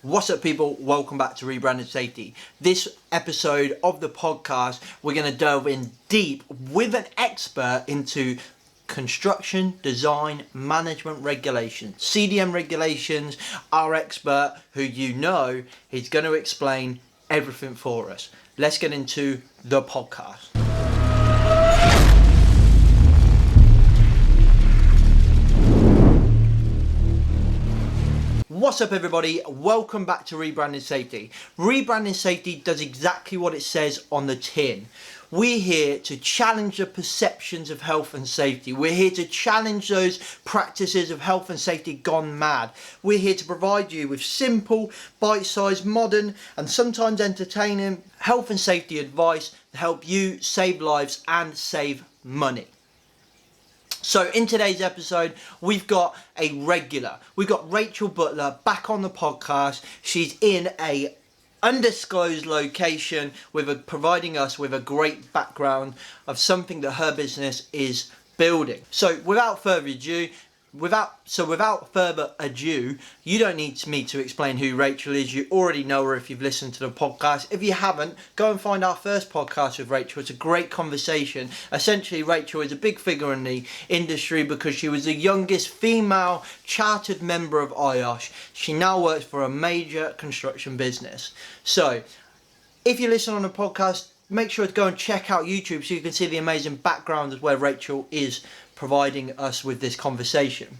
What's up, people? Welcome back to Rebranded Safety. This episode of the podcast, we're going to delve in deep with an expert into construction, design, management regulations, CDM regulations. Our expert, who you know, he's going to explain everything for us. Let's get into the podcast. What's up, everybody? Welcome back to Rebranding Safety. Rebranding Safety does exactly what it says on the tin. We're here to challenge the perceptions of health and safety. We're here to challenge those practices of health and safety gone mad. We're here to provide you with simple, bite-sized, modern, and sometimes entertaining health and safety advice to help you save lives and save money. So in today's episode, we've got a regular. We've got Rachel Butler back on the podcast. She's in a undisclosed location providing us with a great background of something that her business is building. So without further ado, you don't need me to explain who Rachel is. You already know her if you've listened to the podcast. If you haven't, go and find our first podcast with Rachel. It's a great conversation. Essentially, Rachel is a big figure in the industry because she was the youngest female chartered member of IOSH. She now works for a major construction business. So, if you listen on the podcast, make sure to go and check out YouTube so you can see the amazing background of where Rachel is providing us with this conversation.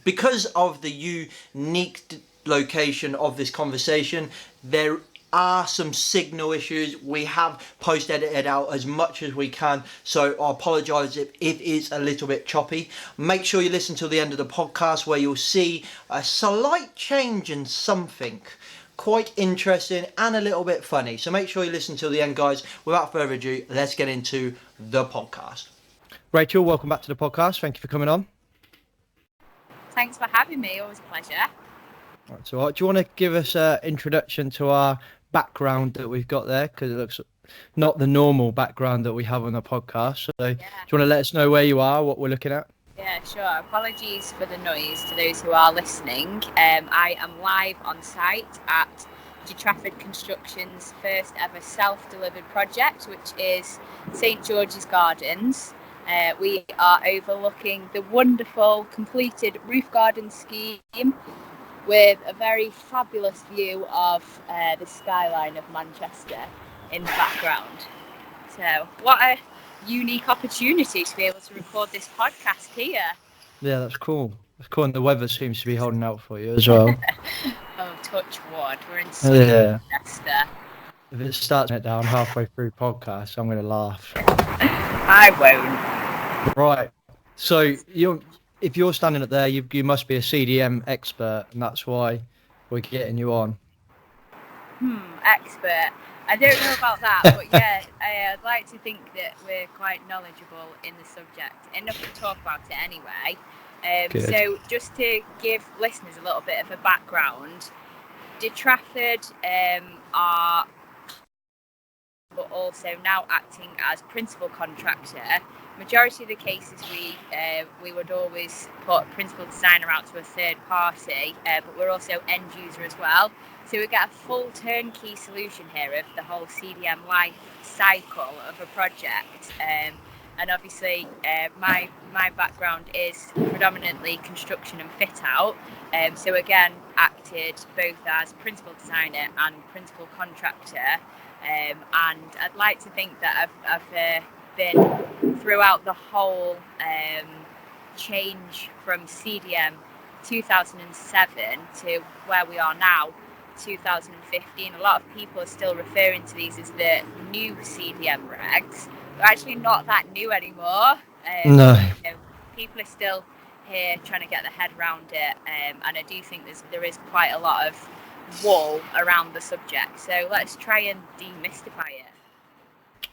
Because of the unique location of this conversation, there are some signal issues. We have post-edited out as much as we can, so I apologise if it is a little bit choppy. Make sure you listen till the end of the podcast where you'll see a slight change in something quite interesting and a little bit funny. So make sure you listen till the end, guys. Without further ado, let's get into the podcast. Rachel, welcome back to the podcast. Thank you for coming on. Thanks for having me. Always a pleasure. Right, so do you want to give us an introduction to our background that we've got there? Because it looks not the normal background that we have on the podcast. So do you want to let us know where you are, what we're looking at? Yeah, sure. Apologies for the noise to those who are listening. I am live on site at Trafford Construction's first ever self-delivered project, which is St George's Gardens. We are overlooking the wonderful completed roof garden scheme with a very fabulous view of the skyline of Manchester in the background. So what a unique opportunity to be able to record this podcast here. Yeah, that's cool. That's cool, and the weather seems to be holding out for you as well. Oh, touch wood. We're in sunny Manchester. If it starts it down halfway through podcast, I'm going to laugh. I won't. Right. So if you're standing up there, you must be a CDM expert, and that's why we're getting you on. Expert. I don't know about that, but yeah, I'd like to think that we're quite knowledgeable in the subject. Enough to talk about it anyway. So just to give listeners a little bit of a background, De Trafford are but also now acting as principal contractor. Majority of the cases we would always put principal designer out to a third party, but we're also end user as well. So we get a full turnkey solution here of the whole CDM life cycle of a project. And obviously my background is predominantly construction and fit out. So again, acted both as principal designer and principal contractor. And I'd like to think that I've been throughout the whole change from CDM 2007 to where we are now, 2015. A lot of people are still referring to these as the new CDM regs. They're actually not that new anymore. No. People are still here trying to get their head around it, and I do think there is quite a lot of wool around the subject. So let's try and demystify it.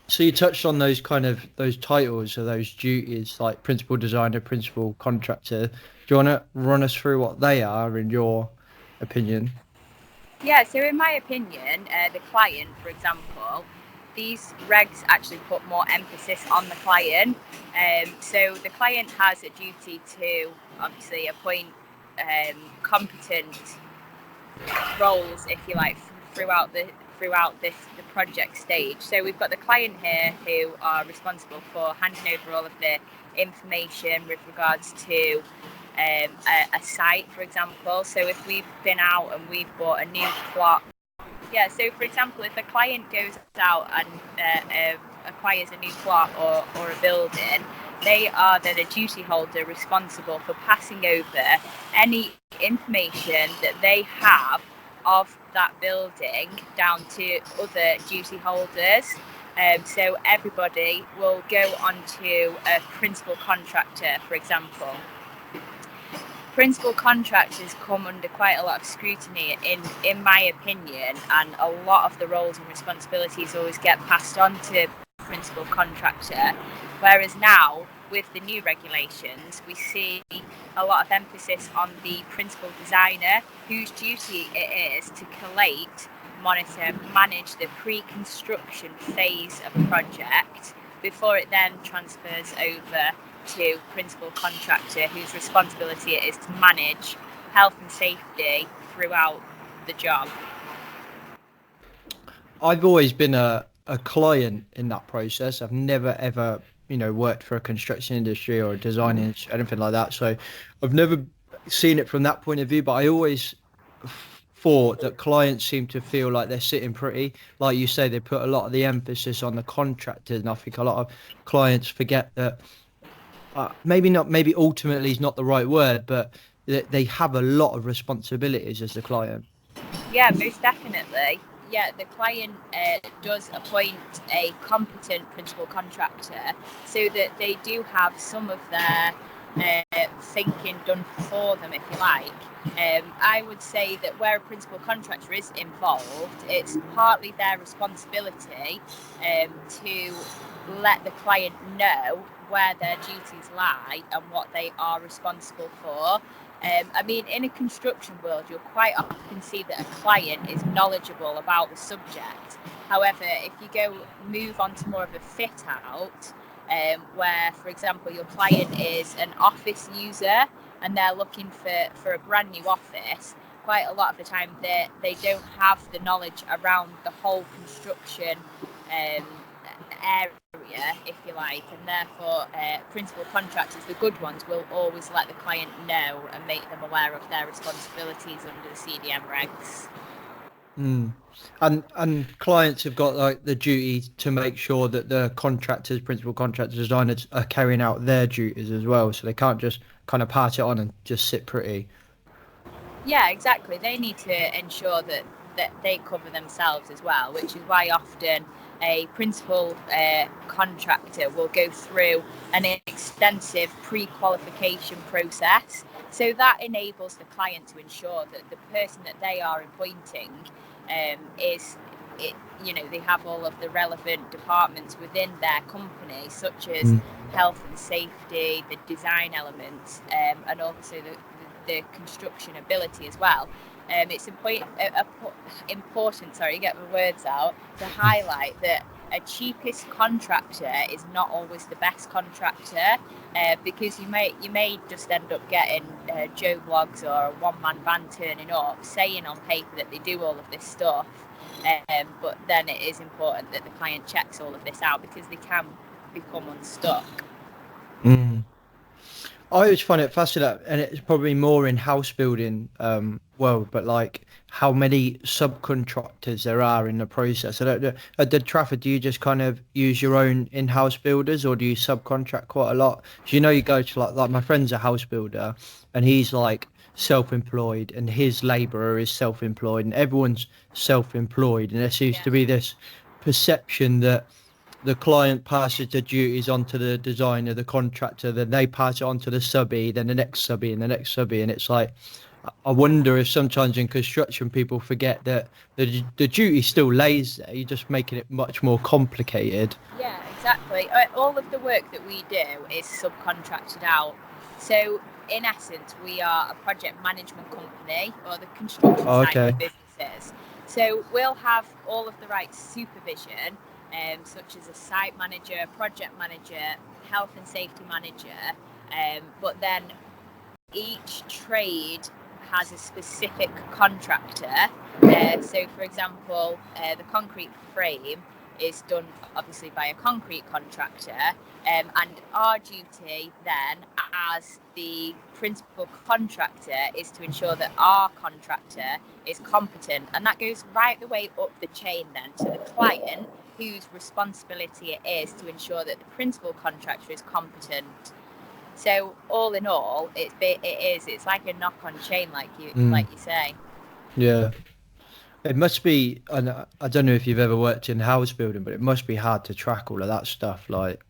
So you touched on those titles or those duties, like principal designer, principal contractor. Do you want to run us through what they are in your opinion? Yeah, so in my opinion, the client, for example, these regs actually put more emphasis on the client. So the client has a duty to obviously appoint competent roles, if you like, throughout the project stage. So we've got the client here who are responsible for handing over all of the information with regards to a site, for example. So if we've been out and we've bought a new plot, so for example, if a client goes out and acquires a new plot or a building, they are then a duty holder responsible for passing over any information that they have of that building down to other duty holders. So everybody will go onto a principal contractor, for example. Principal contractors come under quite a lot of scrutiny, in my opinion, and a lot of the roles and responsibilities always get passed on to principal contractor. Whereas now, with the new regulations, we see a lot of emphasis on the principal designer, whose duty it is to collate, monitor, manage the pre-construction phase of a project before it then transfers over to principal contractor, whose responsibility it is to manage health and safety throughout the job. I've always been a client in that process. I've never ever worked for a construction industry or a design industry, anything like that. So I've never seen it from that point of view. But I always thought that clients seem to feel like they're sitting pretty. Like you say, they put a lot of the emphasis on the contractors, and I think a lot of clients forget that. Maybe ultimately is not the right word, but they have a lot of responsibilities as the client. Yeah, most definitely. Yeah, the client does appoint a competent principal contractor so that they do have some of their thinking done for them, if you like. I would say that where a principal contractor is involved, it's partly their responsibility to let the client know where their duties lie and what they are responsible for. I mean, in a construction world, you'll quite often see that a client is knowledgeable about the subject. However, if you move on to more of a fit out, where, for example, your client is an office user and they're looking for a brand new office, quite a lot of the time they don't have the knowledge around the whole construction area, if you like, and therefore principal contractors, the good ones, will always let the client know and make them aware of their responsibilities under the CDM regs. And clients have got like the duty to make sure that the contractors, principal contractors, designers are carrying out their duties as well, so they can't just kind of pass it on and just sit pretty. Yeah, exactly. They need to ensure that they cover themselves as well, which is why often a principal contractor will go through an extensive pre-qualification process. So that enables the client to ensure that the person that they are appointing they have all of the relevant departments within their company, such as health and safety, the design elements, and also the construction ability as well. It's important, get my words out, to highlight that a cheapest contractor is not always the best contractor, because you may just end up getting Joe Blogs or a one-man band turning up saying on paper that they do all of this stuff, but then it is important that the client checks all of this out, because they can become unstuck. I always find it fascinating, and it's probably more in house building world, but like how many subcontractors there are in the process. I don't know. At the Trafford, do you just kind of use your own in-house builders, or do you subcontract quite a lot? So you go to like my friend's a house builder, and he's like self-employed, and his labourer is self-employed, and everyone's self-employed, and there seems to be this perception that the client passes the duties onto the designer, the contractor, then they pass it on to the subby, then the next subby and the next subby. And it's like, I wonder if sometimes in construction people forget that the duty still lays there. You're just making it much more complicated. Yeah, exactly. All of the work that we do is subcontracted out. So in essence, we are a project management company, or the construction side of businesses. So we'll have all of the right supervision, such as a site manager, project manager, health and safety manager, but then each trade has a specific contractor. So, for example, the concrete frame is done obviously by a concrete contractor, and our duty then as the principal contractor is to ensure that our contractor is competent, and that goes right the way up the chain then to the client, whose responsibility it is to ensure that the principal contractor is competent. So all in all, it's like a knock-on chain, like you say. Yeah. It must be, and I don't know if you've ever worked in house building, but it must be hard to track all of that stuff. Like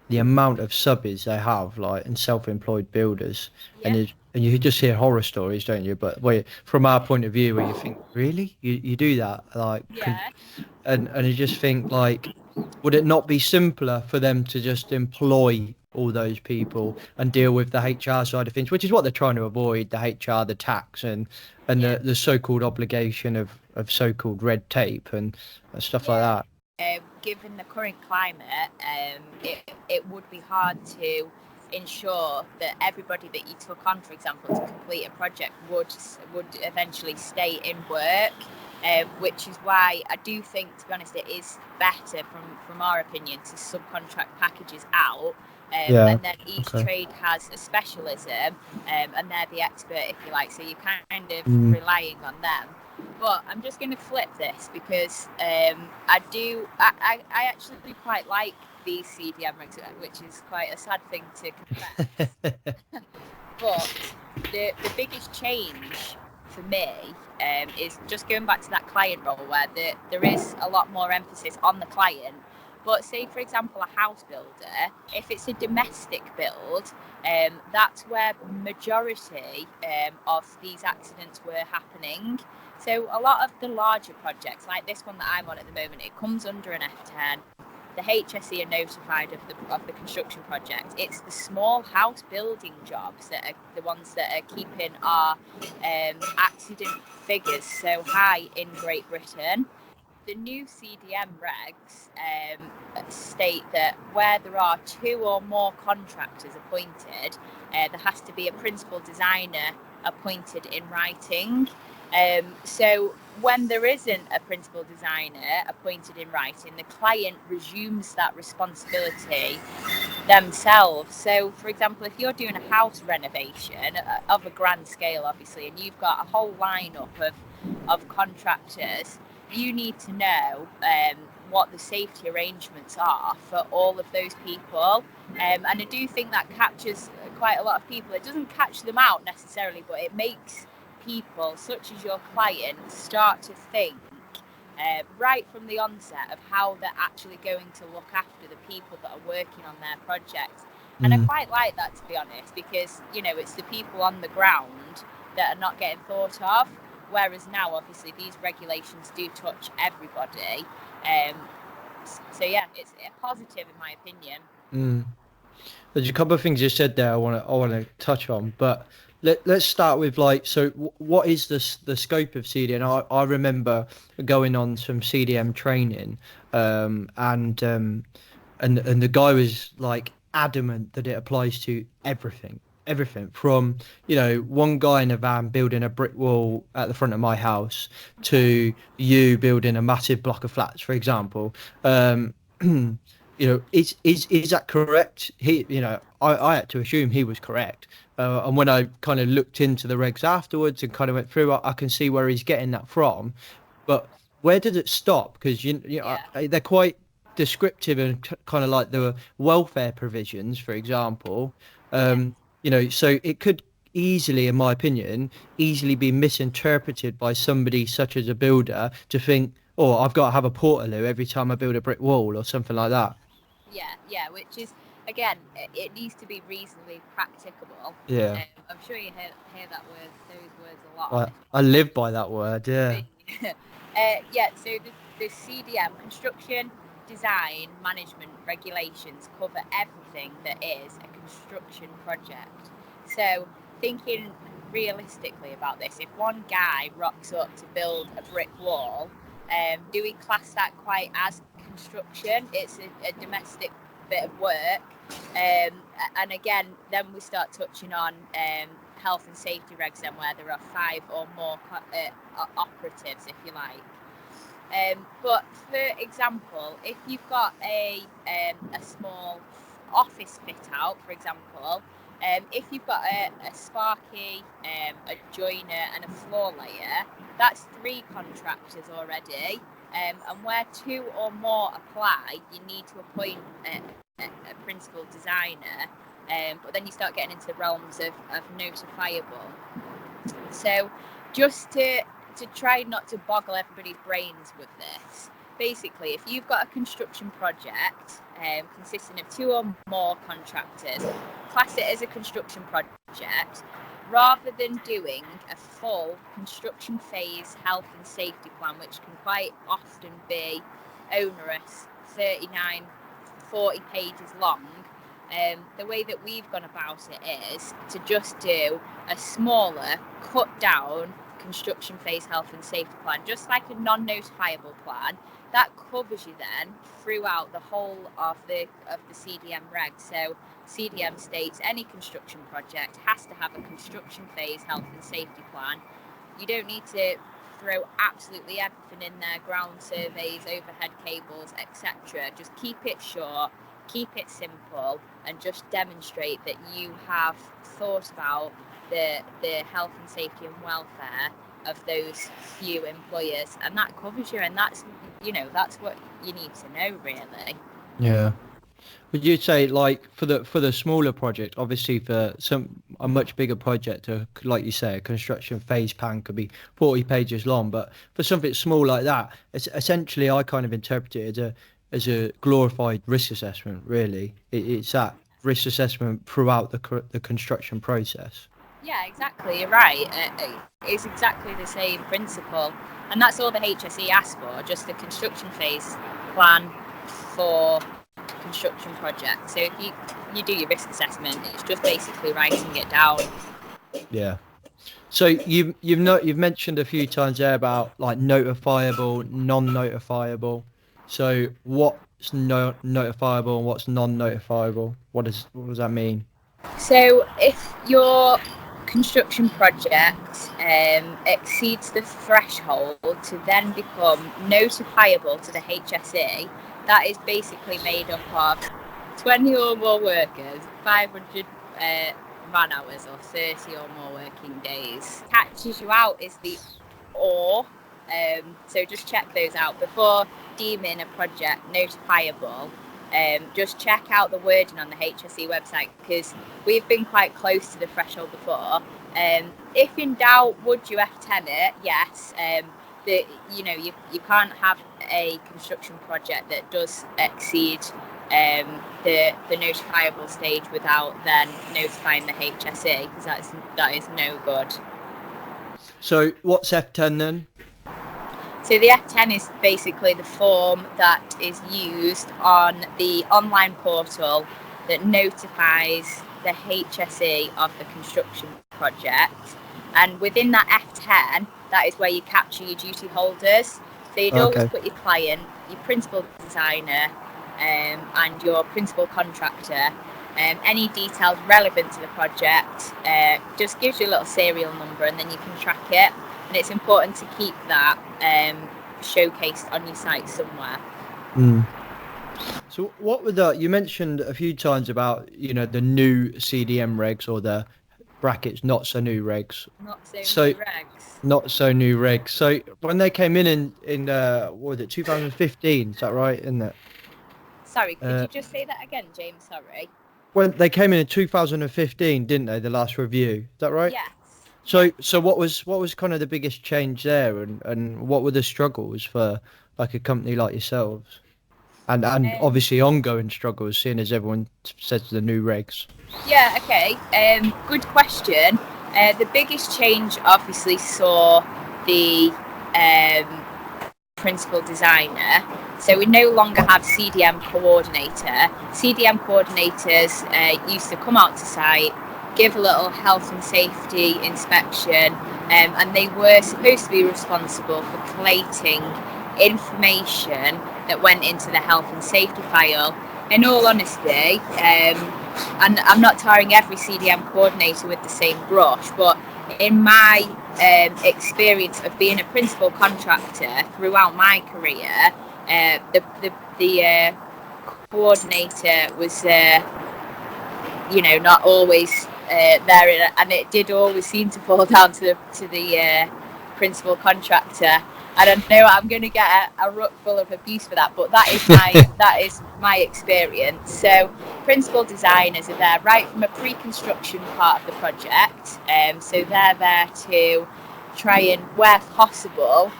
the amount of subbies they have, like and self-employed builders, Yeah. and you just hear horror stories, don't you? But wait, from our point of view, where you think, really, you do that, like, Yeah. and you just think like, would it not be simpler for them to just employ all those people and deal with the HR side of things, which is what they're trying to avoid, the HR, the tax, and Yeah. the so-called obligation of so-called red tape and stuff like that. Given the current climate, it would be hard to ensure that everybody that you took on, for example, to complete a project would eventually stay in work, which is why I do think, to be honest, it is better from our opinion to subcontract packages out. Yeah. And then each Okay. trade has a specialism, and they're the expert, if you like, so you're kind of relying on them. But I'm just going to flip this because I actually quite like these CDM rigs, which is quite a sad thing to confess. But the biggest change for me is just going back to that client role, where there is a lot more emphasis on the client. But say, for example, a house builder, if it's a domestic build, that's where majority of these accidents were happening. So a lot of the larger projects, like this one that I'm on at the moment, it comes under an F10. The HSE are notified of the construction project. It's the small house building jobs that are the ones that are keeping our accident figures so high in Great Britain. The new CDM regs state that where there are 2 or more contractors appointed, there has to be a principal designer appointed in writing. So when there isn't a principal designer appointed in writing, the client resumes that responsibility themselves. So, for example, if you're doing a house renovation of a grand scale, obviously, and you've got a whole lineup of contractors, you need to know what the safety arrangements are for all of those people. And I do think that captures quite a lot of people. It doesn't catch them out necessarily, but it makes people, such as your client, start to think right from the onset of how they're actually going to look after the people that are working on their project. And I quite like that, to be honest, because, you know, it's the people on the ground that are not getting thought of. Whereas now, obviously, these regulations do touch everybody. So yeah, it's a positive in my opinion. There's a couple of things you said there I want to touch on, but let's start with like, so what is the scope of CDM? I remember going on some CDM training, and the guy was like adamant that it applies to everything from, you know, one guy in a van building a brick wall at the front of my house to you building a massive block of flats, for example. You know, is that correct? He, you know, I had to assume he was correct, and when I kind of looked into the regs afterwards and kind of went through, I can see where he's getting that from. But where does it stop? Because you know, they're quite descriptive and kind of like the welfare provisions, for example. You know, so it could easily, in my opinion, easily be misinterpreted by somebody such as a builder to think, oh, I've got to have a portaloo every time I build a brick wall or something like that. Yeah, which is, again, it needs to be reasonably practicable. Yeah. I'm sure you hear those words a lot. I live by that word, yeah. Yeah, so the CDM, Construction Design Management Regulations, cover everything that is a construction project. So thinking realistically about this, if one guy rocks up to build a brick wall, do we class that quite as construction? It's a domestic bit of work. And again, then we start touching on health and safety regs then where there are 5 or more operatives, if you like. But for example, if you've got a small office fit out, for example, if you've got a sparky, a joiner and a floor layer, that's 3 contractors already. And where 2 or more apply, you need to appoint a principal designer. But then you start getting into the realms of notifiable. So just to try not to boggle everybody's brains with this, basically, if you've got a construction project consisting of 2 or more contractors, class it as a construction project, rather than doing a full construction phase health and safety plan, which can quite often be onerous, 39, 40 pages long. The way that we've gone about it is to just do a smaller, cut down construction phase health and safety plan, just like a non-notifiable plan that covers you then throughout the whole of the CDM reg. So CDM states any construction project has to have a construction phase health and safety plan. You don't need to throw absolutely everything in there, ground surveys, overhead cables, etc. Just keep it short, keep it simple, and just demonstrate that you have thought about the health and safety and welfare of those few employers, and that covers you, and that's what you need to know, really. Yeah. Would you say, like, for the smaller project, obviously for a much bigger project, like you say, a construction phase plan could be 40 pages long, but for something small like that, it's essentially, I kind of interpret it as a glorified risk assessment. Really, it's that risk assessment throughout the construction process. Yeah, exactly. You're right. It's exactly the same principle, and that's all the HSE asks for, just a construction phase plan for construction project. So if you do your risk assessment, it's just basically writing it down. Yeah. So you've mentioned a few times there about like notifiable, non-notifiable. So what's notifiable and what's non-notifiable? What does that mean? So if your construction project exceeds the threshold to then become notifiable to the HSE, that is basically made up of 20 or more workers, 500 man hours or 30 or more working days. Catches you out is the or. So just check those out before deeming a project notifiable. Just check out the wording on the HSE website, because we've been quite close to the threshold before. If in doubt, would you F10 it? Yes. You can't have a construction project that does exceed the notifiable stage without then notifying the HSE, because that is no good. So what's F10 then? So the F10 is basically the form that is used on the online portal that notifies the HSE of the construction project. And within that F10, that is where you capture your duty holders. So you'd always put your client, your principal designer, and your principal contractor. Any details relevant to the project just gives you a little serial number, and then you can track it. And it's important to keep that showcased on your site somewhere. So what were you mentioned a few times about, the new CDM regs, or the brackets not so new regs. Not so new regs. So when they came in what was it, 2015, is that right, isn't it? Sorry, could you just say that again, James? Sorry. When they came in 2015, didn't they, the last review? Is that right? Yes. So what was kind of the biggest change there, and what were the struggles for like a company like yourselves, and obviously ongoing struggles, seeing as everyone says the new regs? Yeah, okay. Good question. The biggest change obviously saw the principal designer. So we no longer have CDM coordinator. CDM coordinators used to come out to site, give a little health and safety inspection, and they were supposed to be responsible for collating information that went into the health and safety file. In all honesty, and I'm not tarring every CDM coordinator with the same brush, but in my experience of being a principal contractor throughout my career, the coordinator was not always there, and it did always seem to fall down to the principal contractor. I don't know. I'm going to get a ruck full of abuse for that, but that is my experience. So, principal designers are there right from a pre-construction part of the project. So they're there to try and, where possible,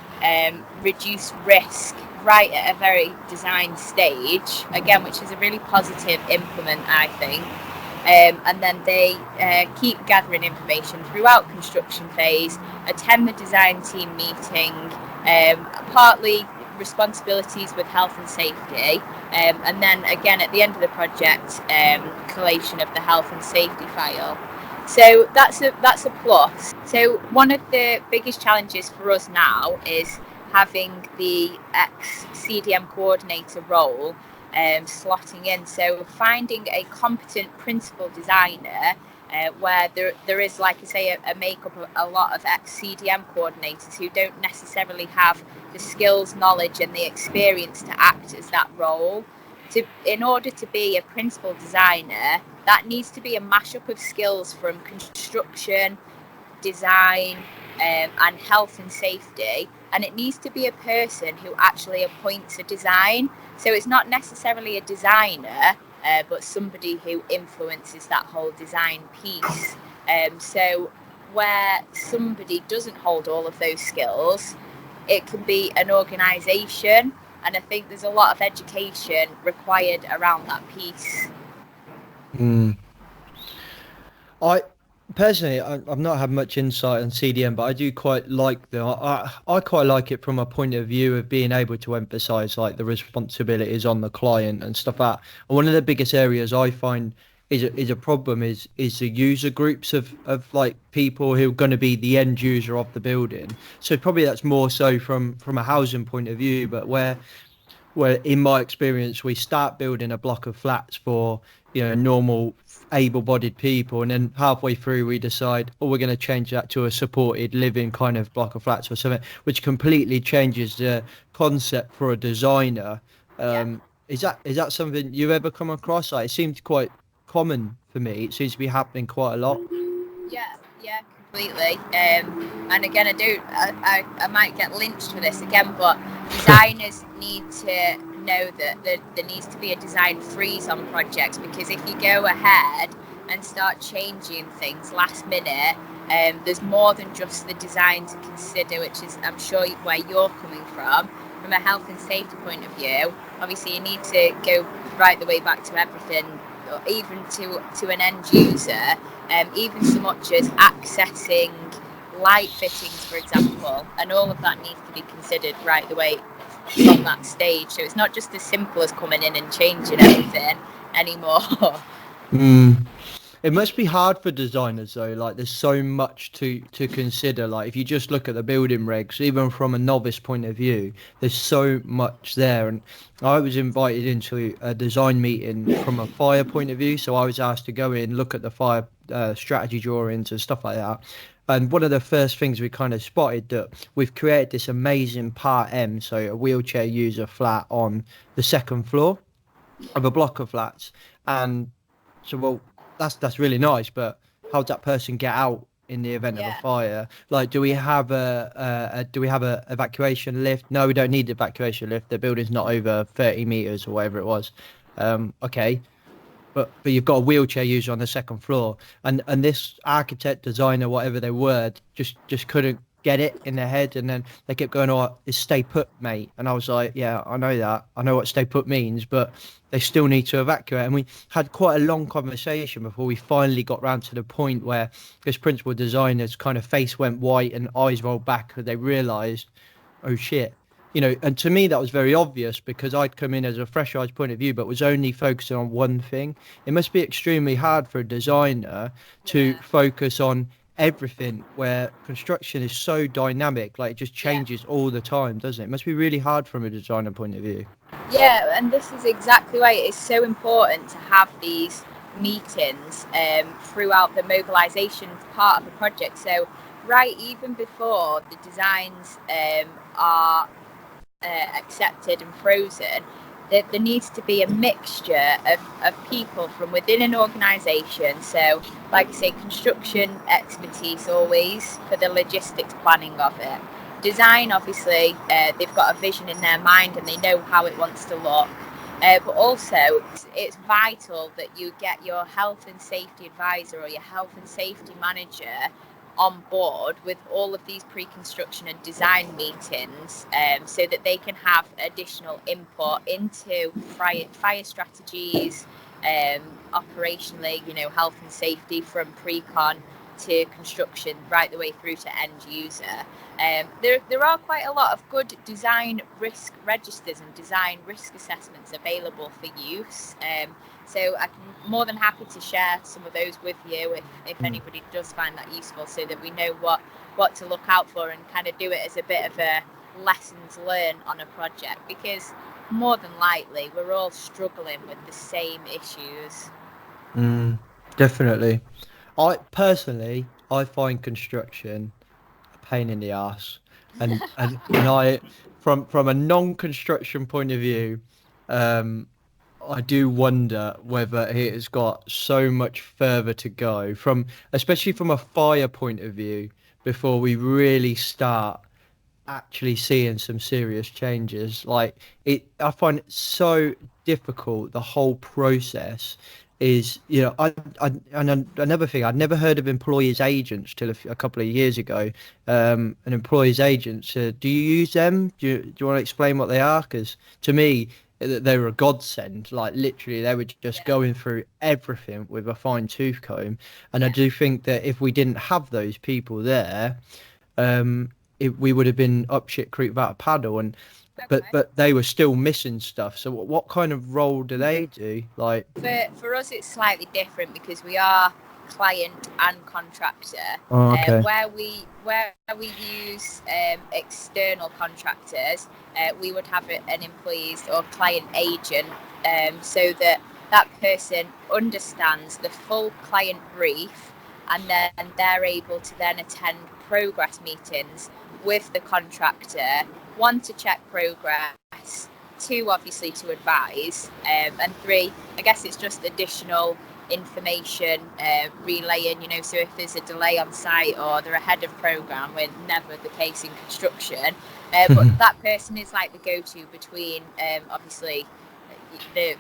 reduce risk right at a very design stage. Again, which is a really positive implement, I think. And then they keep gathering information throughout construction phase, attend the design team meeting, partly responsibilities with health and safety, and then again at the end of the project, collation of the health and safety file. So that's a plus. So one of the biggest challenges for us now is having the ex-CDM coordinator role slotting in. So finding a competent principal designer where there is, like I say, a makeup of a lot of ex-CDM coordinators who don't necessarily have the skills, knowledge and the experience to act as that role. In order to be a principal designer, that needs to be a mashup of skills from construction, design and health and safety, and it needs to be a person who actually appoints a design. So it's not necessarily a designer, but somebody who influences that whole design piece. So where somebody doesn't hold all of those skills, it can be an organisation, and I think there's a lot of education required around that piece. I personally, I've not had much insight on CDM, but I do quite like them. I quite like it from a point of view of being able to emphasize like the responsibilities on the client and stuff like that. And one of the biggest areas I find is a problem is the user groups of like people who are going to be the end user of the building. So probably that's more so from a housing point of view, but where in my experience, we start building a block of flats for, normal able-bodied people, and then halfway through we decide, oh, we're going to change that to a supported living kind of block of flats or something, which completely changes the concept for a designer. Is that something you've ever come across? Like, it seems quite common for me. It seems to be happening quite a lot. Yeah, completely. And again, I might get lynched for this again, but designers need to know that there needs to be a design freeze on projects, because if you go ahead and start changing things last minute, there's more than just the design to consider, which is, I'm sure, where you're coming from a health and safety point of view. Obviously, you need to go right the way back to everything, even to an end user, even so much as accessing light fittings, for example, and all of that needs to be considered right the way from that stage. So it's not just as simple as coming in and changing everything anymore. It must be hard for designers though. Like, there's so much to consider. Like, if you just look at the building regs, even from a novice point of view, there's so much there. And I was invited into a design meeting from a fire point of view, so I was asked to go in, look at the fire strategy drawings and stuff like that. And one of the first things we kind of spotted, that we've created this amazing Part M, so a wheelchair user flat on the second floor of a block of flats. And so, well, that's really nice, but how does that person get out in the event of a fire? Like, do we have a evacuation lift? No, we don't need the evacuation lift. The building's not over 30 meters or whatever it was. Okay. But you've got a wheelchair user on the second floor, and this architect, designer, whatever they were, just couldn't get it in their head, and then they kept going, "Oh, it's stay put, mate." And I was like, "Yeah, I know that. I know what stay put means, but they still need to evacuate." And we had quite a long conversation before we finally got round to the point where this principal designer's kind of face went white and eyes rolled back because they realised, "Oh shit." And to me that was very obvious, because I'd come in as a fresh eyes point of view, but was only focusing on one thing. It must be extremely hard for a designer to focus on everything, where construction is so dynamic, like it just changes all the time, doesn't it? It must be really hard from a designer point of view. Yeah, and this is exactly why it is so important to have these meetings throughout the mobilisation part of the project. So right even before the designs are accepted and frozen, there needs to be a mixture of people from within an organisation. So, like I say, construction expertise always for the logistics planning of it. Design, obviously, they've got a vision in their mind and they know how it wants to look. But also, it's vital that you get your health and safety advisor or your health and safety manager on board with all of these pre-construction and design meetings, so that they can have additional input into fire strategies, operationally, health and safety from pre-con to construction right the way through to end user. There are quite a lot of good design risk registers and design risk assessments available for use. So I'm more than happy to share some of those with you if anybody does find that useful, so that we know what to look out for and kind of do it as a bit of a lessons learned on a project, because more than likely we're all struggling with the same issues. Definitely. I find construction a pain in the ass, and I, from a non-construction point of view, um, I do wonder whether it has got so much further to go especially from a fire point of view, before we really start actually seeing some serious changes. I find it so difficult. The whole process is, another thing, I'd never heard of employers agents till a couple of years ago. An employers agents, do you use them? Do you want to explain what they are? Because to me, they were a godsend. Like literally, they were just going through everything with a fine tooth comb. And I do think that if we didn't have those people there, we would have been up shit creek without a paddle. And but they were still missing stuff. So what kind of role do they do? Like for us, it's slightly different because we are client and contractor. okay. Where we use external contractors, we would have an employees or client agent, so that person understands the full client brief, and then they're able to then attend progress meetings with the contractor, one, to check progress, two, obviously to advise, and three, I guess it's just additional information relaying, so if there's a delay on site or they're ahead of program, we're never the case in construction, but that person is like the go-to between obviously the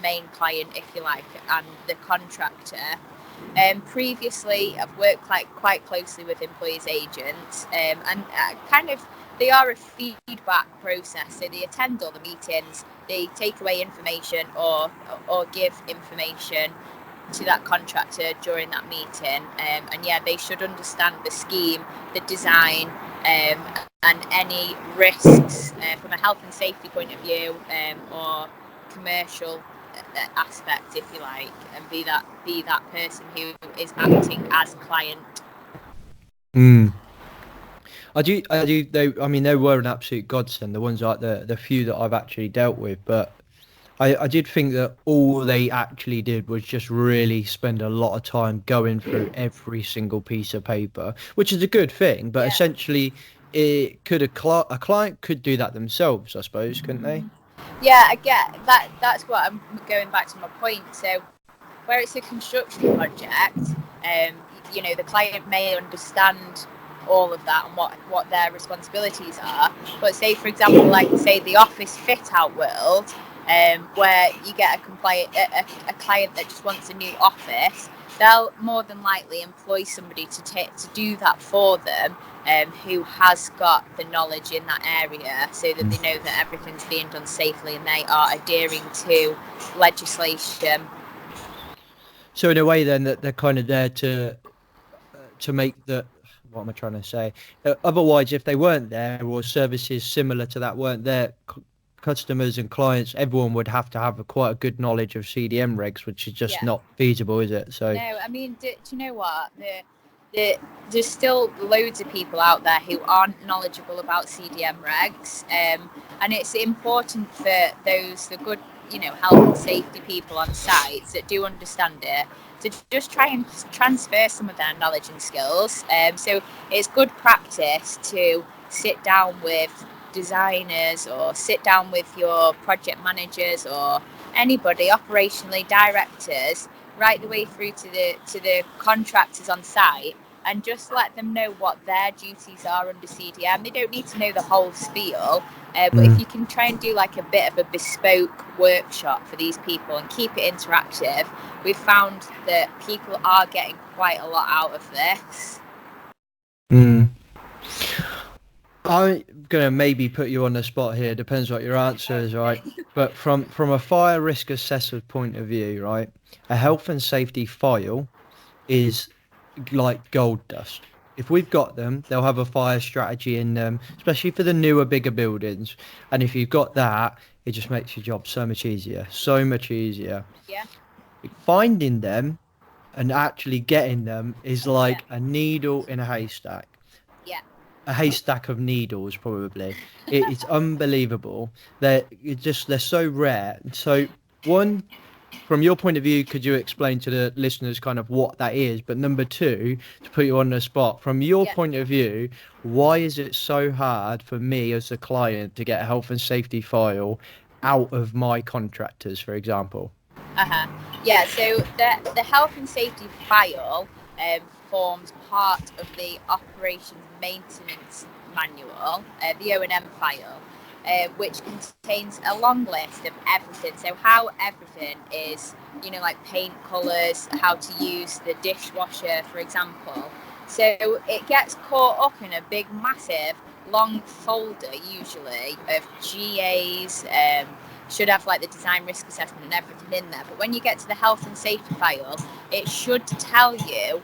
main client, if you like, and the contractor. Previously, I've worked quite closely with employers agents, and kind of they are a feedback process. So they attend all the meetings, they take away information or give information to that contractor during that meeting, and yeah, they should understand the scheme, the design, and any risks from a health and safety point of view, or commercial aspect, if you like, and be that person who is acting as client. They were an absolute godsend, the ones like the few that I've actually dealt with, but I did think that all they actually did was just really spend a lot of time going through every single piece of paper, which is a good thing, but essentially a client could do that themselves, I suppose, couldn't they? Yeah, I get that. That's what I'm going back to my point. So where it's a construction project, the client may understand all of that and what their responsibilities are. But say, for example, like say the office fit out world, where you get a client that just wants a new office, they'll more than likely employ somebody to do that for them, who has got the knowledge in that area, so that they know that everything's being done safely and they are adhering to legislation. So in a way, then, that they're kind of there to make the what am I trying to say? Otherwise, if they weren't there, or services similar to that weren't there, customers and clients, everyone would have to have quite a good knowledge of CDM regs, which is just not feasible, is it? So no, I mean, do you know what? There's still loads of people out there who aren't knowledgeable about CDM regs, and it's important for the good, health and safety people on sites that do understand it, to just try and transfer some of their knowledge and skills. So it's good practice to sit down with designers or sit down with your project managers or anybody, operationally directors, right the way through to the contractors on site, and just let them know what their duties are under CDM. They don't need to know the whole spiel, but if you can try and do like a bit of a bespoke workshop for these people and keep it interactive, we've found that people are getting quite a lot out of this. I'm gonna maybe put you on the spot here. Depends what your answer is, right? But from a fire risk assessor's point of view, right, a health and safety file is like gold dust. If we've got them, they'll have a fire strategy in them, especially for the newer, bigger buildings. And if you've got that, it just makes your job so much easier. So much easier. Yeah. Finding them and actually getting them is like a needle in a haystack. Yeah. A haystack of needles, probably. It's unbelievable. They're so rare. So one, from your point of view, could you explain to the listeners kind of what that is? But number two, to put you on the spot, from your point of view, why is it so hard for me as a client to get a health and safety file out of my contractors, for example? Yeah, so the health and safety file forms part of the operations maintenance manual, the O&M file, which contains a long list of everything. So how everything is, like paint colours, how to use the dishwasher, for example. So it gets caught up in a big, massive, long folder, usually, of GAs, should have like the design risk assessment and everything in there. But when you get to the health and safety file, it should tell you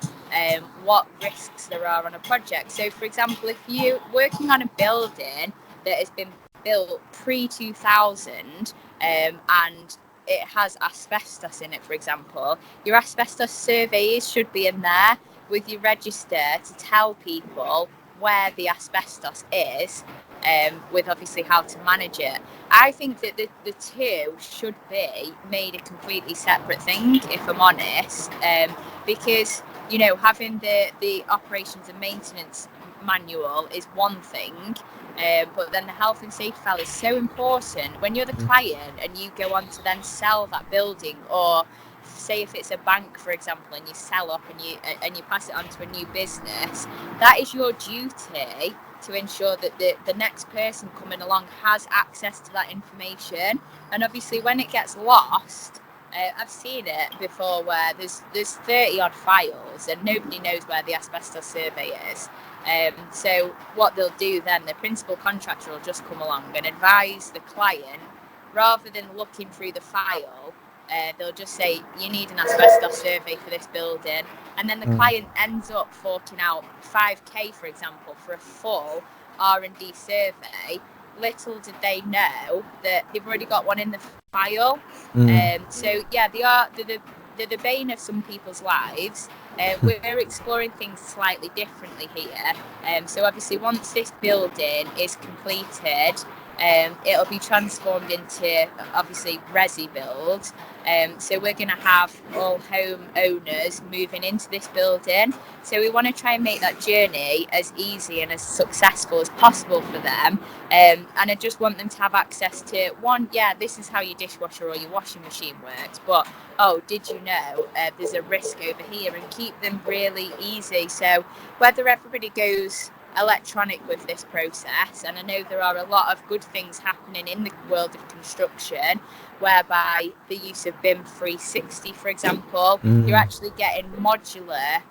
what risks there are on a project. So, for example, if you're working on a building that has been built pre-2000 and it has asbestos in it, for example, your asbestos surveys should be in there with your register to tell people where the asbestos is, with obviously how to manage it. I think that the two should be made a completely separate thing, if I'm honest, because having the operations and maintenance manual is one thing, but then the health and safety file is so important when you're the client and you go on to then sell that building, or say if it's a bank, for example, and you sell up and you pass it on to a new business. That is your duty to ensure that the next person coming along has access to that information. And obviously when it gets lost, I've seen it before where there's 30 odd files and nobody knows where the asbestos survey is. So what they'll do then, the principal contractor will just come along and advise the client, rather than looking through the file. They'll just say, you need an asbestos survey for this building, and then the client ends up forking out 5k, for example, for a full R&D survey. Little did they know that they've already got one in the file. So yeah, they're the bane of some people's lives. We're exploring things slightly differently here. So obviously once this building is completed, it'll be transformed into obviously resi build. So we're going to have all home owners moving into this building. So we want to try and make that journey as easy and as successful as possible for them. And I just want them to have access to one, this is how your dishwasher or your washing machine works. But, oh, did you know there's a risk over here? And keep them really easy. So whether everybody goes electronic with this process, and I know there are a lot of good things happening in the world of construction, whereby the use of BIM 360, for example, you're actually getting modular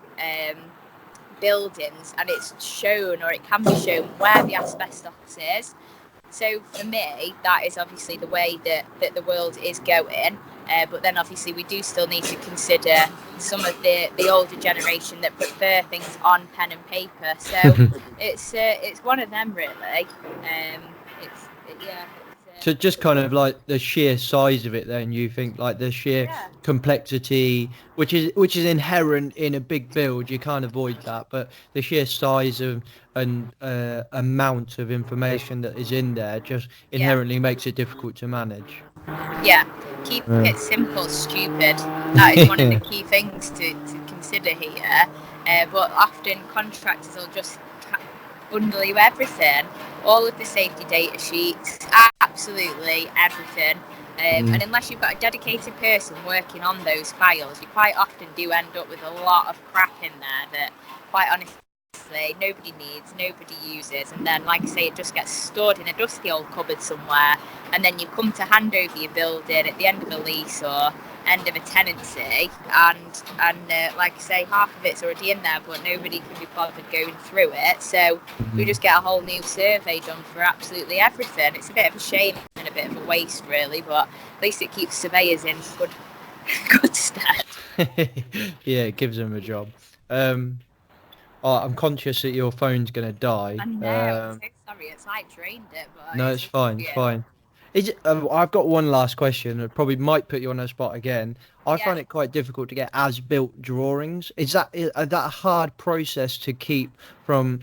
buildings, and it's shown, or it can be shown, where the asbestos is. So for me, that is obviously the way that the world is going. But then obviously we do still need to consider some of the older generation that prefer things on pen and paper. So it's one of them really. So just kind of like the sheer size of it, then you think like the sheer Yeah. complexity, which is inherent in a big build, you can't avoid that. But the sheer size of and amount of information that is in there just Yeah. inherently makes it difficult to manage. Yeah, keep Yeah. it simple, stupid. That is one of the key things to consider here. But often contractors will just bundle you everything, all of the safety data sheets, absolutely everything. And unless you've got a dedicated person working on those files, you quite often do end up with a lot of crap in there that, quite honestly, nobody needs, nobody uses, and then, like I say, it just gets stored in a dusty old cupboard somewhere, and then you come to hand over your building at the end of a lease or end of a tenancy, and like I say, half of it's already in there, but nobody can be bothered going through it. So we just get a whole new survey done for absolutely everything. It's a bit of a shame and a bit of a waste, really, but at least it keeps surveyors in good stead. Yeah, it gives them a job. I'm conscious that your phone's gonna die. I know. I'm so sorry. It's like drained it, but No, it's it's just fine. It's yeah, fine. Is it, I've got one last question. It probably might put you on the spot again. I yeah, find it quite difficult to get as-built drawings. Is that a hard process to keep from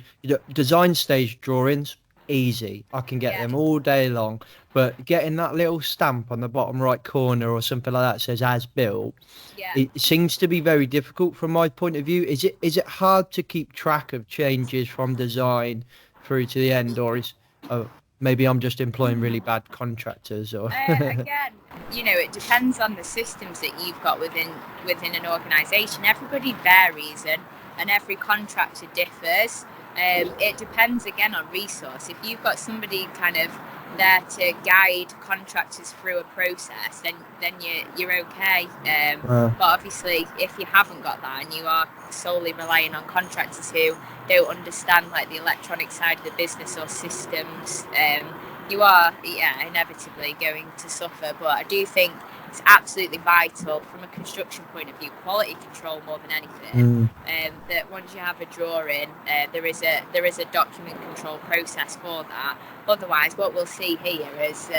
design stage drawings? Easy. I can get yeah, them all day long. But getting that little stamp on the bottom right corner or something like that says as built, yeah. it seems to be very difficult from my point of view. Is it hard to keep track of changes from design through to the end, or is maybe I'm just employing really bad contractors, or Again, it depends on the systems that you've got within an organisation. Everybody varies, and every contractor differs. It depends again on resource. If you've got somebody kind of there to guide contractors through a process, then you're okay. uh, But obviously, if you haven't got that and you are solely relying on contractors who don't understand like the electronic side of the business or systems, you are inevitably going to suffer. But I do think it's absolutely vital from a construction point of view, quality control more than anything. mm, That once you have a drawing, there is a document control process for that. Otherwise, what we'll see here is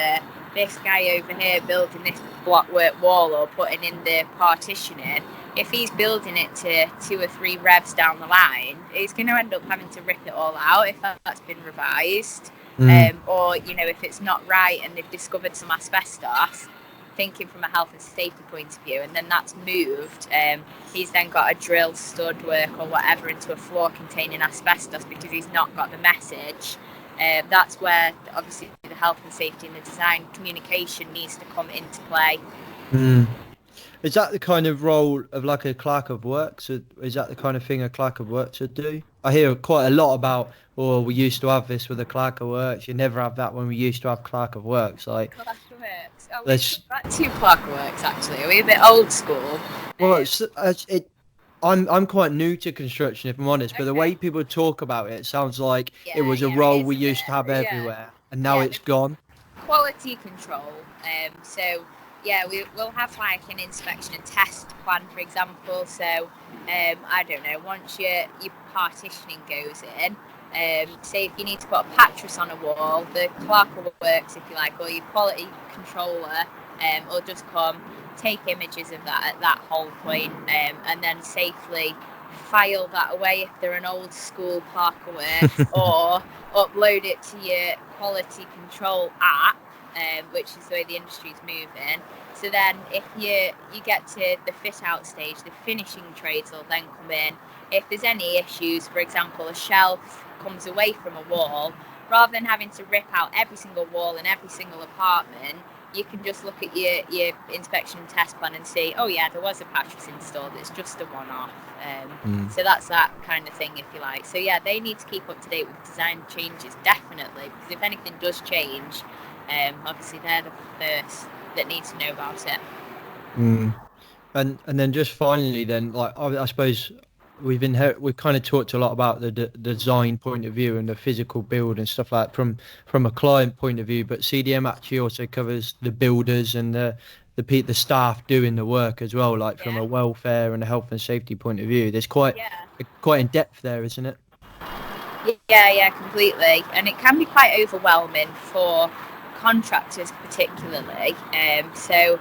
this guy over here building this blockwork wall or putting in the partitioning. If he's building it to 2 or 3 revs down the line, he's going to end up having to rip it all out if that's been revised. mm. Or if it's not right and they've discovered some asbestos, thinking from a health and safety point of view, and then that's moved, he's then got to drill stud work or whatever into a floor containing asbestos because he's not got the message. That's where obviously the health and safety and the design communication needs to come into play. Mm. Is that the kind of role of like a clerk of works? Is that the kind of thing a clerk of works would do? I hear quite a lot about, oh, we used to have this with a clerk of works. You never have that when we used to have clerk of works. Like, Clerk of Works. Oh, we've let's, got 2 Clerk of Works actually. Are we a bit old school? well, I'm quite new to construction, if I'm honest, but the Okay. way people talk about it sounds like it Yeah, was a yeah, it role is we a used to have bit. Yeah, everywhere, and now yeah. it's gone. Quality control. So yeah, we'll have like an inspection and test plan, for example. So I don't know. Once your partitioning goes in, say if you need to put a pattress on a wall, the clerk of works, if you like, or your quality controller, will just come, take images of that at that whole point, and then safely file that away if they're an old school clerk of works, or upload it to your quality control app, which is the way the industry's moving. So then if you get to the fit out stage, the finishing trades will then come in. If there's any issues, for example, a shelf comes away from a wall, rather than having to rip out every single wall in every single apartment, you can just look at your inspection and test plan and see, oh yeah, there was a pattress installed, it's just a one-off. Mm. So that's that kind of thing, if you like. So yeah, they need to keep up to date with design changes, definitely, because if anything does change, obviously they're the first that need to know about it. Mm. And then just finally, then like I suppose we've kind of talked a lot about the design point of view and the physical build and stuff like that from a client point of view, but CDM actually also covers the builders and the staff doing the work as well, like from Yeah, a welfare and a health and safety point of view. There's quite in depth there, isn't it? yeah, completely. And it can be quite overwhelming for contractors particularly. So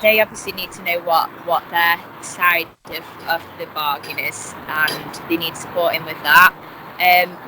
they obviously need to know what their side of the bargain is, and they need supporting with that.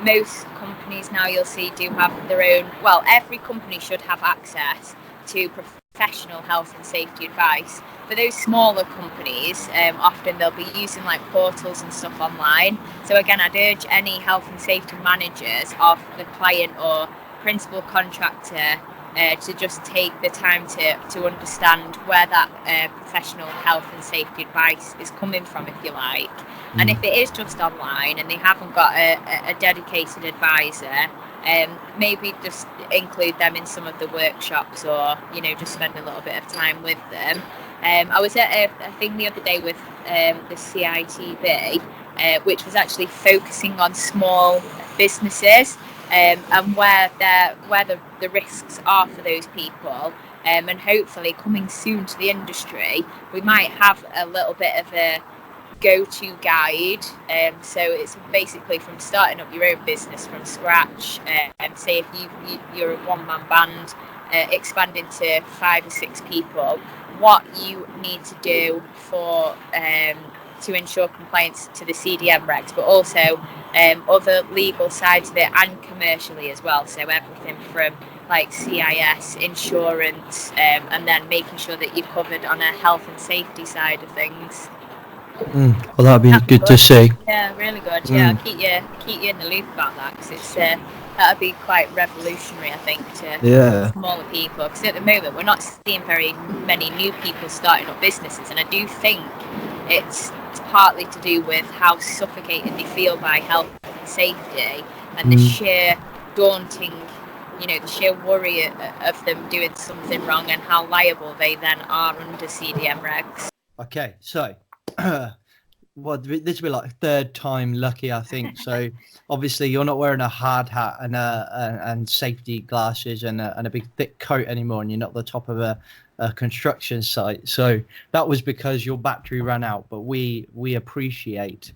Most companies now, you'll see, do have their own, well, every company should have access to professional health and safety advice. For those smaller companies, often they'll be using like portals and stuff online. So again, I'd urge any health and safety managers of the client or principal contractor to just take the time to understand where that professional health and safety advice is coming from, if you like. And if it is just online and they haven't got a dedicated advisor, maybe just include them in some of the workshops, or just spend a little bit of time with them. I was at a thing the other day with the CITB, which was actually focusing on small businesses and where the risks are for those people. And hopefully coming soon to the industry, we might have a little bit of a go-to guide. So it's basically from starting up your own business from scratch. Say if you're a one-man band, expanding to 5 or 6 people, what you need to do for to ensure compliance to the CDM regs, but also other legal sides of it, and commercially as well. So everything from like CIS, insurance, and then making sure that you're covered on a health and safety side of things. Well, that'd be good to see. Yeah, really good. Yeah, I'll keep you in the loop about that, because it's that'd be quite revolutionary, I think, to smaller people. Because at the moment we're not seeing very many new people starting up businesses, and I do think it's partly to do with how suffocated they feel by health and safety, and the sheer daunting, the sheer worry of them doing something wrong, and how liable they then are under CDM regs. Okay, so well, this will be like third time lucky, I think. So obviously you're not wearing a hard hat and safety glasses and a big thick coat anymore, and you're not the top of a construction site. So that was because your battery ran out, but we appreciate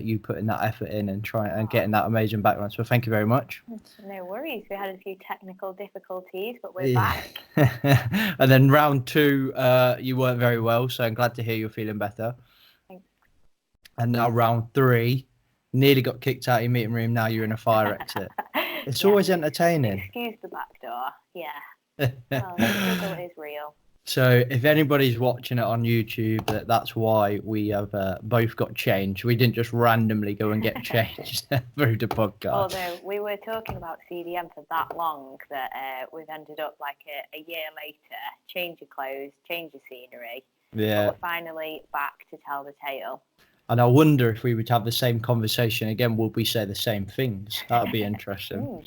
you putting that effort in and trying and getting that amazing background. So thank you very much. No worries. We had a few technical difficulties, but we're back. And then round 2, you weren't very well, so I'm glad to hear you're feeling better. Thanks. And now round 3, nearly got kicked out of your meeting room. Now you're in a fire exit. It's always entertaining. Excuse the back door. Yeah. Well, the struggle is real. So if anybody's watching it on YouTube, that's why we have both got changed. We didn't just randomly go and get changed through the podcast. Although we were talking about CDM for that long that we've ended up like a year later, change your clothes, change your scenery. Yeah. But we're finally back to tell the tale. And I wonder if we would have the same conversation again, would we say the same things? That would be interesting.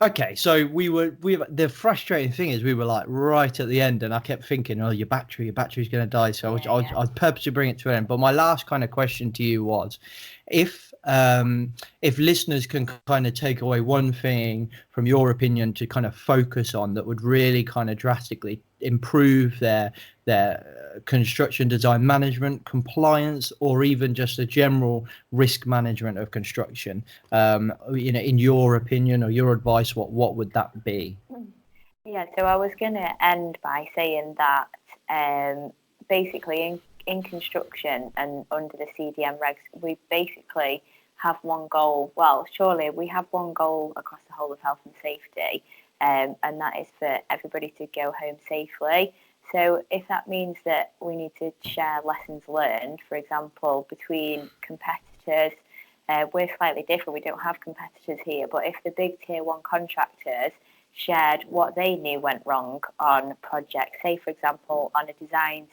Okay, so the frustrating thing is we were like right at the end, and I kept thinking, oh, your battery's going to die. So I'd purposely bring it to an end. But my last kind of question to you was, if listeners can kind of take away one thing from your opinion to kind of focus on that would really kind of drastically improve their construction design management, compliance, or even just a general risk management of construction, in your opinion or your advice, what would that be? Yeah, so I was going to end by saying that basically in construction and under the CDM regs, we basically have one goal. Well, surely we have one goal across the whole of health and safety, and that is for everybody to go home safely. So if that means that we need to share lessons learned, for example, between competitors, we're slightly different. We don't have competitors here, but if the big tier 1 contractors shared what they knew went wrong on projects, say, for example, on a design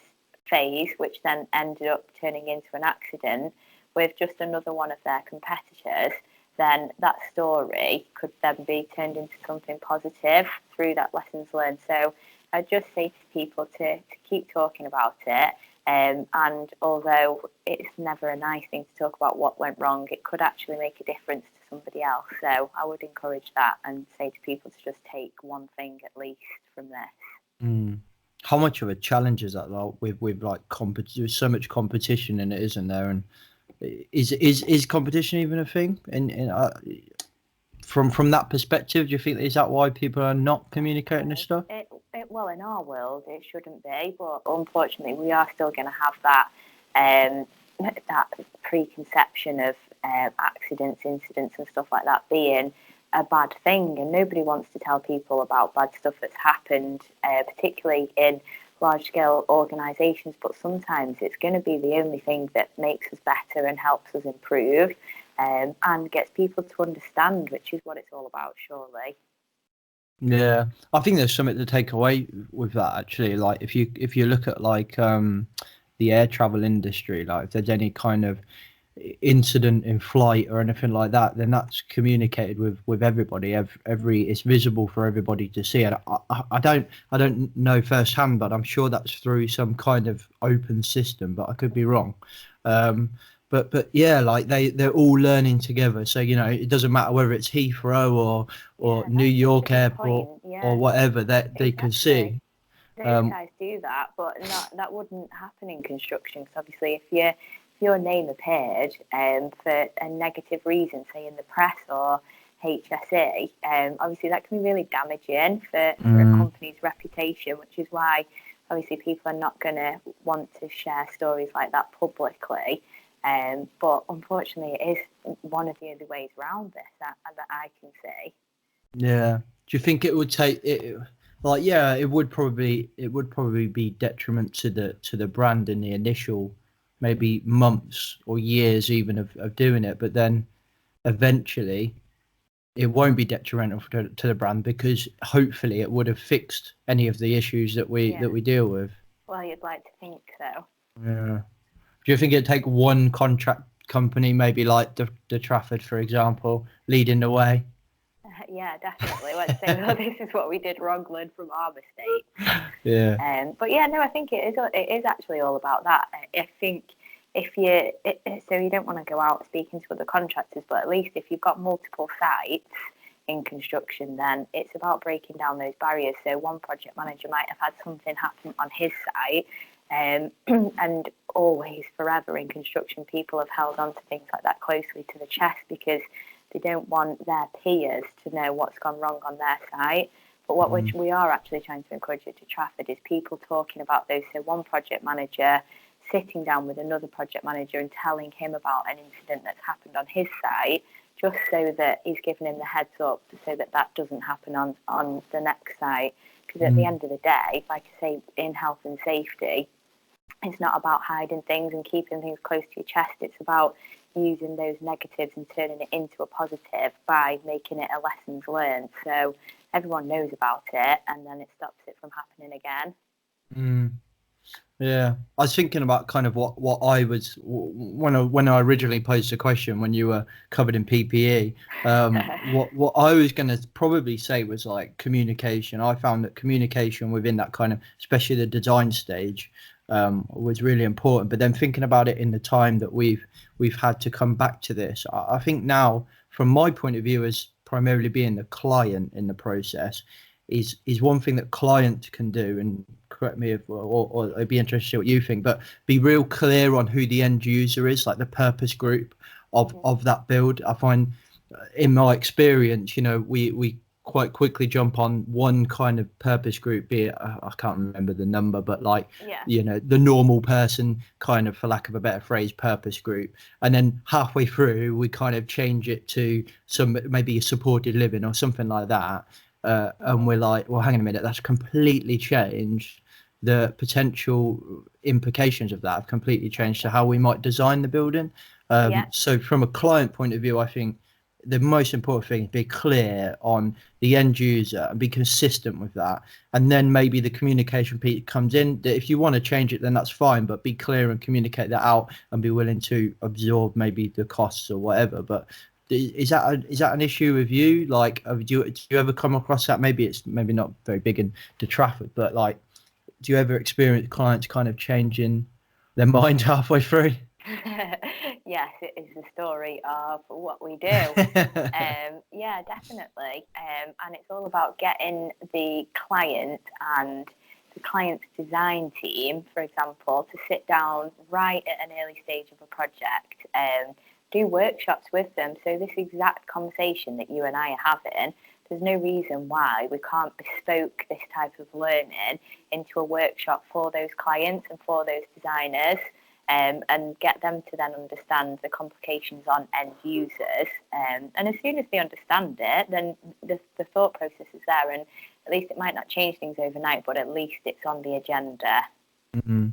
phase, which then ended up turning into an accident with just another one of their competitors, then that story could then be turned into something positive through that lessons learned. So I just say to people to keep talking about it. And although it's never a nice thing to talk about what went wrong, it could actually make a difference to somebody else. So I would encourage that and say to people to just take one thing at least from this. How much of a challenge is that, though, with like there's so much competition in it, isn't there? And is competition even a thing? from that perspective, do you think is that why people are not communicating this stuff? Well, in our world, it shouldn't be, but unfortunately, we are still going to have that preconception of accidents, incidents, and stuff like that being a bad thing, and nobody wants to tell people about bad stuff that's happened, particularly in large-scale organisations. But sometimes it's going to be the only thing that makes us better and helps us improve, and gets people to understand, which is what it's all about, surely. Yeah, I think there's something to take away with that actually. Like if you look at like the air travel industry, like if there's any kind of incident in flight or anything like that, then that's communicated with everybody. It's visible for everybody to see. And I don't know firsthand, but I'm sure that's through some kind of open system, but I could be wrong. But yeah, like they're all learning together. So it doesn't matter whether it's Heathrow or New York Airport or whatever that they can see. Those guys do that, but that wouldn't happen in construction. Because obviously, if your name appeared for a negative reason, say in the press or HSE, obviously that can be really damaging for a company's reputation, which is why obviously people are not going to want to share stories like that publicly. But unfortunately, it is one of the only ways around this that I can see. Yeah. Do you think it would take it? Like, yeah, it would probably be detriment to the brand in the initial maybe months or years even of doing it, but then eventually it won't be detrimental to the brand because hopefully it would have fixed any of the issues that we deal with. Well, you'd like to think so. Yeah. Do you think it'd take one contract company, maybe like the Trafford, for example, leading the way? Yeah, definitely. Let's say, no, this is what we did wrong, learn from our mistakes. Yeah. But yeah, no, I think it is actually all about that. I think so you don't want to go out speaking to other contractors, but at least if you've got multiple sites in construction, then it's about breaking down those barriers. So one project manager might have had something happen on his site, and always forever in construction, people have held on to things like that closely to the chest because they don't want their peers to know what's gone wrong on their site. But what we are actually trying to encourage at Trafford is people talking about those. So one project manager sitting down with another project manager and telling him about an incident that's happened on his site, just so that he's giving him the heads up so that doesn't happen on the next site. Because at the end of the day, like I say, in health and safety, it's not about hiding things and keeping things close to your chest. It's about using those negatives and turning it into a positive by making it a lessons learned. So everyone knows about it and then it stops it from happening again. Yeah, I was thinking about kind of what I was when I originally posed the question when you were covered in PPE. What I was going to probably say was like communication. I found that communication within that kind of, especially the design stage, was really important. But then thinking about it in the time that we've had to come back to this, I think now, from my point of view, as primarily being the client in the process, is one thing that clients can do, and correct me if or I'd be interested to see what you think, but be real clear on who the end user is, like the purpose group of that build. I find in my experience, we quite quickly jump on one kind of purpose group, be it I can't remember the number, but like the normal person kind of, for lack of a better phrase, purpose group, and then halfway through we kind of change it to some maybe supported living or something like that. And we're like, well, hang on a minute, that's completely changed. The potential implications of that have completely changed to how we might design the building. So from a client point of view, I think the most important thing is be clear on the end user and be consistent with that. And then maybe the communication piece comes in. That if you want to change it, then that's fine, but be clear and communicate that out and be willing to absorb maybe the costs or whatever. But is that an issue with you? Like, do you ever come across that? Maybe it's not very big into Trafford, but like, do you ever experience clients kind of changing their mind halfway through? Yes, it is the story of what we do. Yeah, definitely. And it's all about getting the client and the client's design team, for example, to sit down right at an early stage of a project, do workshops with them. So this exact conversation that you and I are having, there's no reason why we can't bespoke this type of learning into a workshop for those clients and for those designers, and get them to then understand the complications on end users. And as soon as they understand it, then the thought process is there, and at least it might not change things overnight, but at least it's on the agenda. Mm-hmm.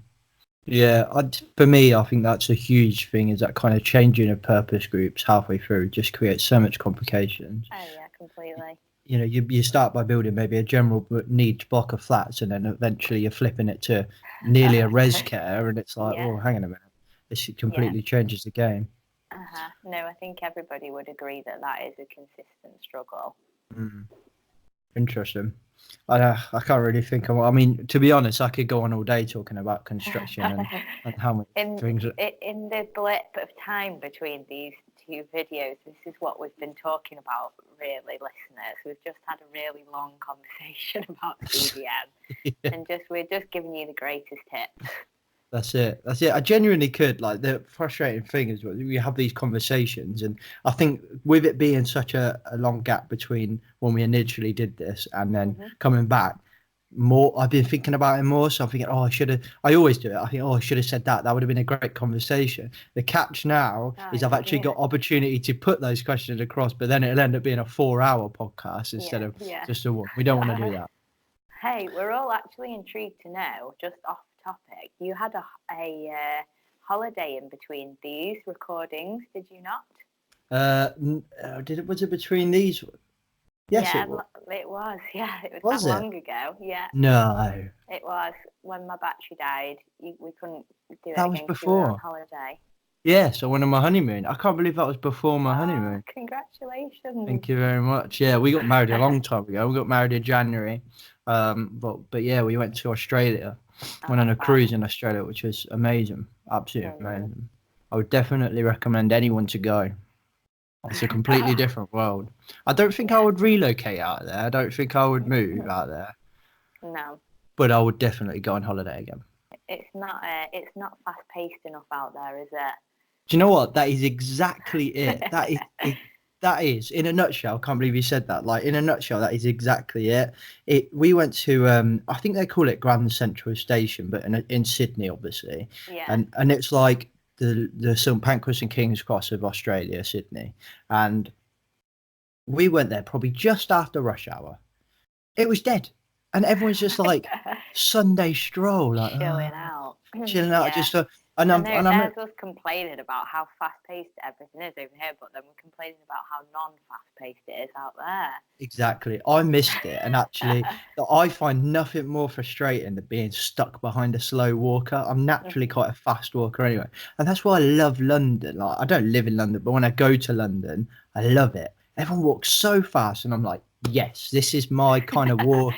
Yeah, for me, I think that's a huge thing, is that kind of changing of purpose groups halfway through just creates so much complications. Oh yeah, completely. You know, you start by building maybe a general needs block of flats, and then eventually you're flipping it to nearly a res care, and it's like, well, hang on a minute, this completely changes the game. No, I think everybody would agree that is a consistent struggle. Interesting. I can't really think of. I mean, to be honest, I could go on all day talking about construction and how many things. In the blip of time between these two videos, this is what we've been talking about, really, listeners. We've just had a really long conversation about CDM, and we're just giving you the greatest tips. That's it. I genuinely could. Like, the frustrating thing is we have these conversations, and I think with it being such a long gap between when we initially did this and then coming back, I've been thinking about it more. So I'm thinking, I always do it. I think, I should have said that. That would have been a great conversation. The catch now is I've actually got opportunity to put those questions across, but then it'll end up being a 4-hour podcast instead of just a one. We don't want to do that. Hey, we're all actually intrigued to know, just off topic, you had a holiday in between these recordings, did you not? Was it between these? Yes, it was. Yeah, it was that long ago. Yeah. No. It was when my battery died. We couldn't do it that again was before. We were on holiday. Yeah, so when on my honeymoon. I can't believe that was before my honeymoon. Congratulations. Thank you very much. Yeah, we got married a long time ago. We got married in January. But yeah, we went to Australia. Went on a cruise in Australia, which was amazing. Absolutely amazing. I would definitely recommend anyone to go. It's a completely different world. I don't think I would relocate out there. I don't think I would move out there. No. But I would definitely go on holiday again. It's not fast paced enough out there, is it? Do you know what? That is exactly it. That is, in a nutshell. I can't believe you said that. Like, in a nutshell, that is exactly it. We went to, I think they call it Grand Central Station, but in Sydney, obviously. Yeah. And it's like the St Pancras and King's Cross of Australia, Sydney. And we went there probably just after rush hour. It was dead. And everyone's just like, Sunday stroll. Like, chilling out. Yeah. Just And there's us complaining about how fast-paced everything is over here, but then we're complaining about how non-fast-paced it is out there. Exactly. I missed it. And actually, I find nothing more frustrating than being stuck behind a slow walker. I'm naturally quite a fast walker anyway. And that's why I love London. Like, I don't live in London, but when I go to London, I love it. Everyone walks so fast, and I'm like, yes, this is my kind of walk.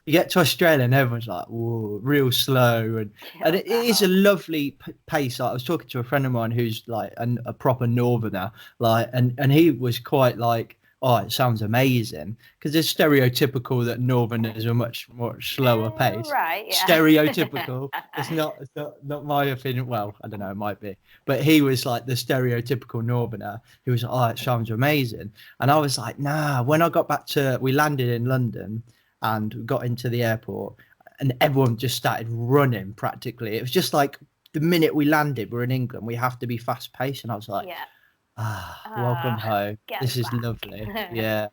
You get to Australia and everyone's like, whoa, real slow. And it is a lovely pace. Like, I was talking to a friend of mine who's like a proper northerner, like, and he was quite like, oh, it sounds amazing. Because it's stereotypical that northerners are much more slower pace. Right, yeah. Stereotypical. It's not my opinion. Well, I don't know, it might be. But he was like the stereotypical northerner who was like, oh, it sounds amazing. And I was like, nah. When I got back we landed in London and got into the airport, and everyone just started running practically. It was just like the minute we landed, we're in England, we have to be fast paced. And I was like, welcome home. This is lovely. Yeah,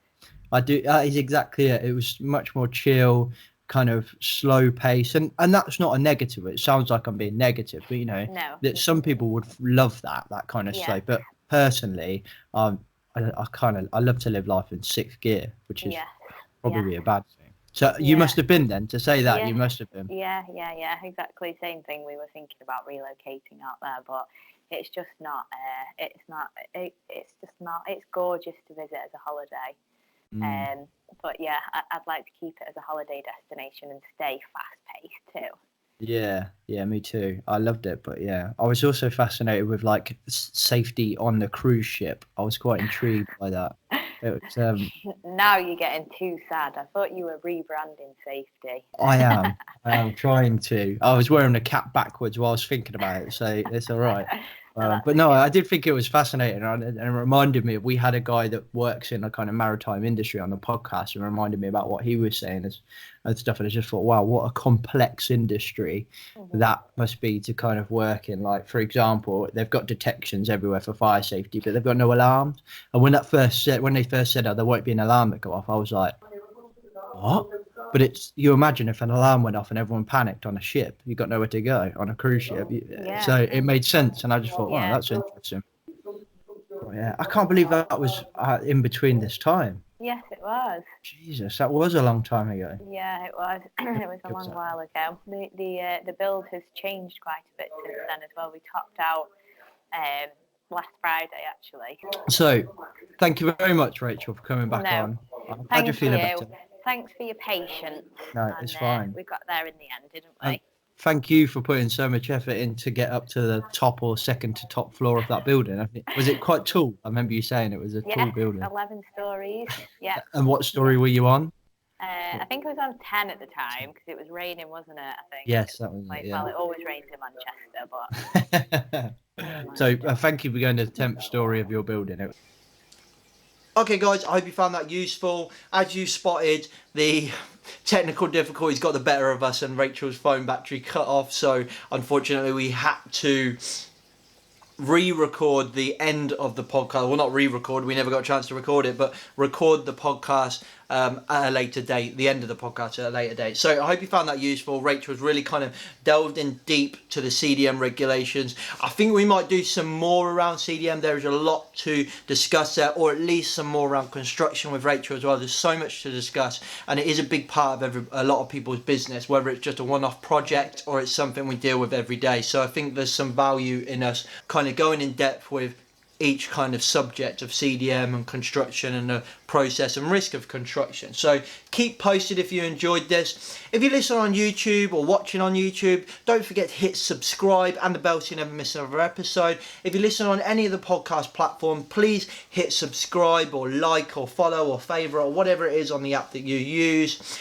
I do. That is exactly it. It was much more chill, kind of slow pace. And that's not a negative. It sounds like I'm being negative, but that some people would love that kind of slow. But personally, I love to live life in sixth gear, which is probably a bad thing. So you must have been then, to say that. You must have been. Yeah, exactly. Same thing. We were thinking about relocating out there, but it's just not. It's just not. It's gorgeous to visit as a holiday. But yeah, I'd like to keep it as a holiday destination and stay fast paced too. Yeah, me too. I loved it, but yeah, I was also fascinated with like safety on the cruise ship. I was quite intrigued by that. It was, now you're getting too sad. I thought you were rebranding safety. I am trying to. I was wearing the cap backwards while I was thinking about it, so it's all right. But no, I did think it was fascinating, and it reminded me. We had a guy that works in a kind of maritime industry on the podcast, and reminded me about what he was saying and stuff. And I just thought, wow, what a complex industry that must be to kind of work in. Like, for example, they've got detections everywhere for fire safety, but they've got no alarms. And when they first said, oh, there won't be an alarm that go off, I was like, what? But you imagine if an alarm went off and everyone panicked on a ship, you got nowhere to go on a cruise ship. So it made sense, and I just thought, wow, that's interesting. But yeah, I can't believe that was in between this time. Yes, it was. Jesus, that was a long time ago. Yeah, it was. It was a long while ago. The build has changed quite a bit since then as well. We topped out last Friday, actually. So, thank you very much, Rachel, for coming back on. I'm glad you're feeling better. Thanks for your patience. No, it's fine. We got there in the end, didn't we? Thank you for putting so much effort in to get up to the top or second to top floor of that building. Was it quite tall? I remember you saying it was a tall building. 11 stories. Yeah. And what story were you on? I think it was on 10 at the time because it was raining, wasn't it? I think. Yes, that was it. Well, it always rains in Manchester, but. So thank you for going to the 10th story of your building. Okay, guys, I hope you found that useful. As you spotted, the technical difficulties got the better of us and Rachel's phone battery cut off. So unfortunately, we had to re-record the end of the podcast. Well, not re-record, we never got a chance to record it, but record the podcast at a later date, the end of the podcast at a later date. So I hope you found that useful. Rachel's really kind of delved in deep to the CDM regulations. I think we might do some more around CDM. There is a lot to discuss there, or at least some more around construction with Rachel as well. There's so much to discuss, and it is a big part of a lot of people's business, whether it's just a one-off project or it's something we deal with every day. So I think there's some value in us kind of going in depth with each kind of subject of CDM and construction and the process and risk of construction. So keep posted if you enjoyed this. If you listen on YouTube or watching on YouTube, don't forget to hit subscribe and the bell so you never miss another episode. If you listen on any of the podcast platforms, please hit subscribe or like or follow or favourite or whatever it is on the app that you use.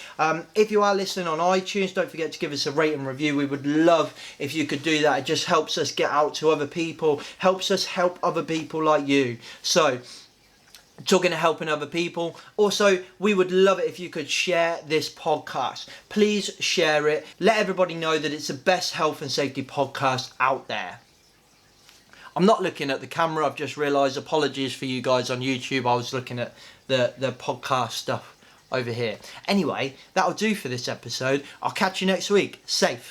If you are listening on iTunes, don't forget to give us a rate and review. We would love if you could do that. It just helps us get out to other people, helps us help other people like you. So, talking to helping other people. Also, we would love it if you could share this podcast. Please share it. Let everybody know that it's the best health and safety podcast out there. I'm not looking at the camera. I've just realised. Apologies for you guys on YouTube. I was looking at the podcast stuff over here. Anyway, that'll do for this episode. I'll catch you next week. Safe.